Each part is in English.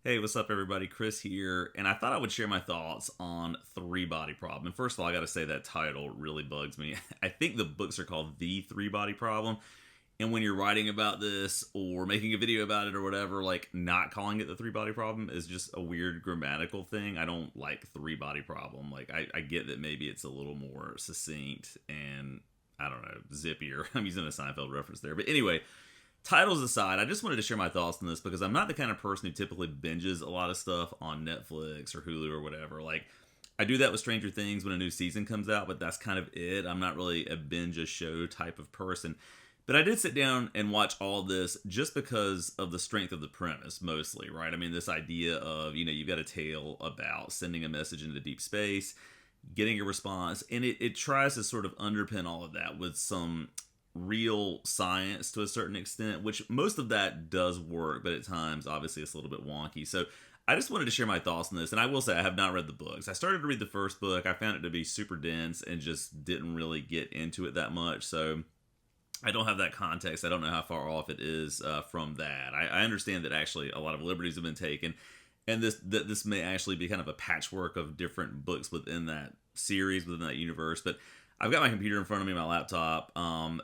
Hey, what's up, everybody? Chris here, and I thought I would share my thoughts on Three Body Problem. And first of all, I got to say that title really bugs me. I think the books are called The Three Body Problem, and when you're writing about this or making a video about it or whatever, like not calling it the Three Body Problem is just a weird grammatical thing. I don't like Three Body Problem. Like, I get that maybe it's a little more succinct and I don't know, zippier. I'm using a Seinfeld reference there, but anyway, titles aside, I just wanted to share my thoughts on this because I'm not the kind of person who typically binges a lot of stuff on Netflix or Hulu or whatever. Like, I do that with Stranger Things when a new season comes out, but that's kind of it. I'm not really a binge a show type of person. But I did sit down and watch all this just because of the strength of the premise, mostly, right? I mean, this idea of, you've got a tale about sending a message into deep space, getting a response, and it tries to sort of underpin all of that with some real science to a certain extent, which most of that does work, but at times, obviously, it's a little bit wonky. So I just wanted to share my thoughts on this, and I will say I have not read the books. I started to read the first book. I found it to be super dense and just didn't really get into it that much. So I don't have that context. I don't know how far off it is from that. I understand that actually a lot of liberties have been taken, and this may actually be kind of a patchwork of different books within that series, within that universe. But I've got my computer in front of me, my laptop,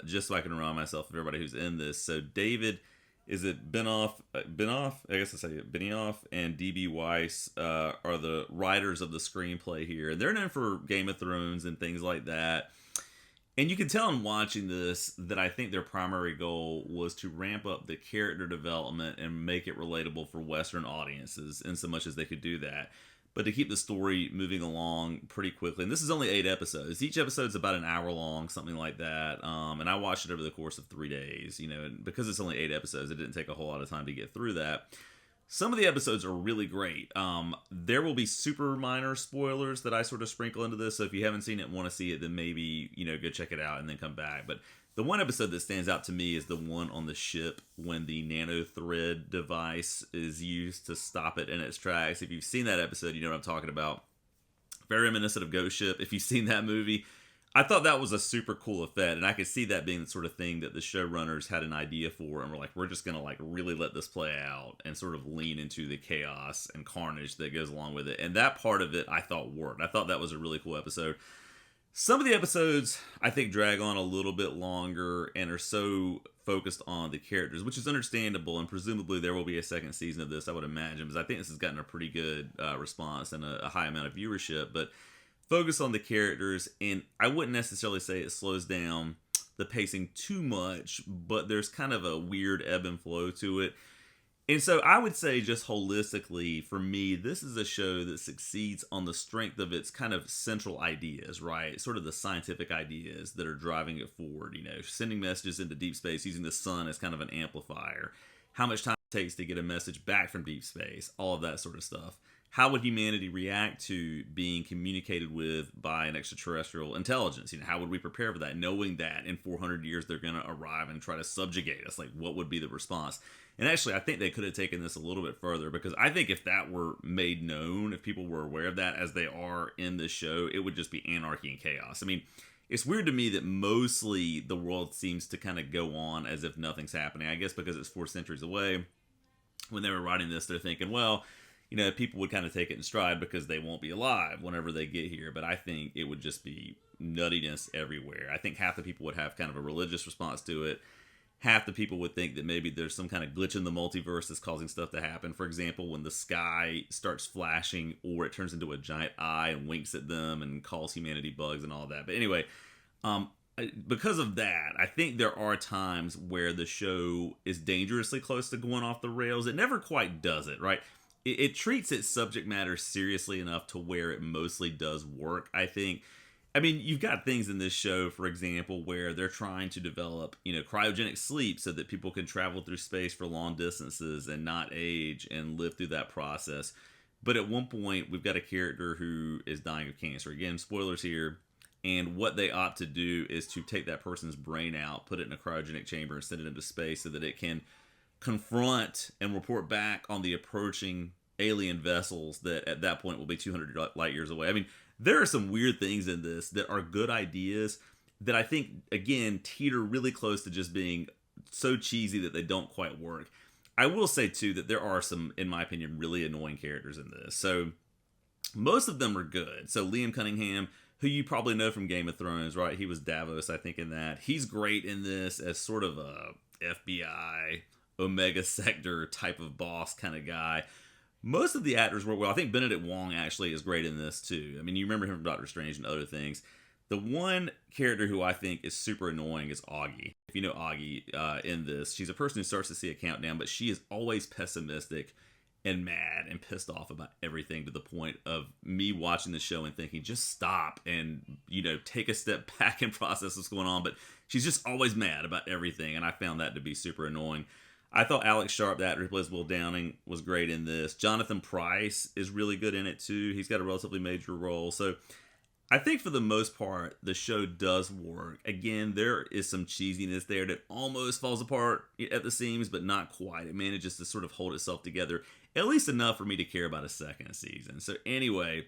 just so I can remind myself of everybody who's in this. So David, is it Benoff? Benoff? I guess I say it. Benioff and D.B. Weiss are the writers of the screenplay here, and they're known for Game of Thrones and things like that. And you can tell in watching this that I think their primary goal was to ramp up the character development and make it relatable for Western audiences in so much as they could do that. But to keep the story moving along pretty quickly. And this is only 8 episodes. Each episode's about an hour long, something like that. And I watched it over the course of 3 days. And because it's only 8 episodes, it didn't take a whole lot of time to get through that. Some of the episodes are really great. There will be super minor spoilers that I sort of sprinkle into this. So if you haven't seen it and want to see it, then maybe, go check it out and then come back. But the one episode that stands out to me is the one on the ship when the nano thread device is used to stop it in its tracks. If you've seen that episode, you know what I'm talking about. Very reminiscent of Ghost Ship. If you've seen that movie, I thought that was a super cool effect, and I could see that being the sort of thing that the showrunners had an idea for, and were like, we're just gonna like really let this play out and sort of lean into the chaos and carnage that goes along with it. And that part of it I thought worked. I thought that was a really cool episode. Some of the episodes I think drag on a little bit longer and are so focused on the characters, which is understandable, and presumably there will be a second season of this, I would imagine, because I think this has gotten a pretty good response and a high amount of viewership. But focus on the characters, and I wouldn't necessarily say it slows down the pacing too much, but there's kind of a weird ebb and flow to it. And so I would say, just holistically, for me, this is a show that succeeds on the strength of its kind of central ideas, right? Sort of the scientific ideas that are driving it forward, sending messages into deep space using the sun as kind of an amplifier, how much time it takes to get a message back from deep space, all of that sort of stuff. How would humanity react to being communicated with by an extraterrestrial intelligence? How would we prepare for that, knowing that in 400 years they're going to arrive and try to subjugate us? Like, what would be the response? And actually, I think they could have taken this a little bit further, because I think if that were made known, if people were aware of that as they are in this show, it would just be anarchy and chaos. I mean, it's weird to me that mostly the world seems to kind of go on as if nothing's happening. I guess because it's 4 centuries away. When they were writing this, they're thinking, well, people would kind of take it in stride because they won't be alive whenever they get here. But I think it would just be nuttiness everywhere. I think half the people would have kind of a religious response to it. Half the people would think that maybe there's some kind of glitch in the multiverse that's causing stuff to happen. For example, when the sky starts flashing, or it turns into a giant eye and winks at them and calls humanity bugs and all that. But anyway, because of that, I think there are times where the show is dangerously close to going off the rails. It never quite does it, right? It treats its subject matter seriously enough to where it mostly does work, I think. I mean, you've got things in this show, for example, where they're trying to develop, cryogenic sleep so that people can travel through space for long distances and not age and live through that process. But at one point, we've got a character who is dying of cancer. Again, spoilers here. And what they opt to do is to take that person's brain out, put it in a cryogenic chamber, and send it into space so that it can confront and report back on the approaching alien vessels that at that point will be 200 light years away. I mean, there are some weird things in this that are good ideas that I think, again, teeter really close to just being so cheesy that they don't quite work. I will say too that there are some, in my opinion, really annoying characters in this. So most of them are good. So Liam Cunningham, who you probably know from Game of Thrones, right? He was Davos, I think, in that. He's great in this as sort of a FBI Omega Sector type of boss kind of guy. Most of the actors work well. I think Benedict Wong actually is great in this too. I mean, you remember him from Doctor Strange and other things. The one character who I think is super annoying is Augie. If you know Augie in this, she's a person who starts to see a countdown, but she is always pessimistic and mad and pissed off about everything, to the point of me watching the show and thinking, just stop and, take a step back and process what's going on. But she's just always mad about everything, and I found that to be super annoying. I thought Alex Sharp, the actor who plays Will Downing, was great in this. Jonathan Pryce is really good in it too. He's got a relatively major role. So I think for the most part, the show does work. Again, there is some cheesiness there that almost falls apart at the seams, but not quite. It manages to sort of hold itself together, at least enough for me to care about a second season. So anyway,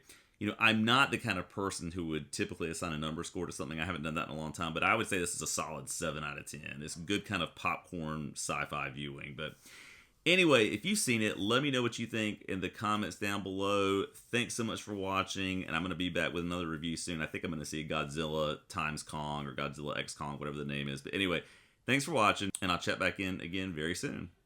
I'm not the kind of person who would typically assign a number score to something. I haven't done that in a long time, but I would say this is a solid 7 out of 10. It's good kind of popcorn sci-fi viewing. But anyway, if you've seen it, let me know what you think in the comments down below. Thanks so much for watching, and I'm going to be back with another review soon. I think I'm going to see Godzilla times Kong or Godzilla X Kong, whatever the name is. But anyway, thanks for watching, and I'll chat back in again very soon.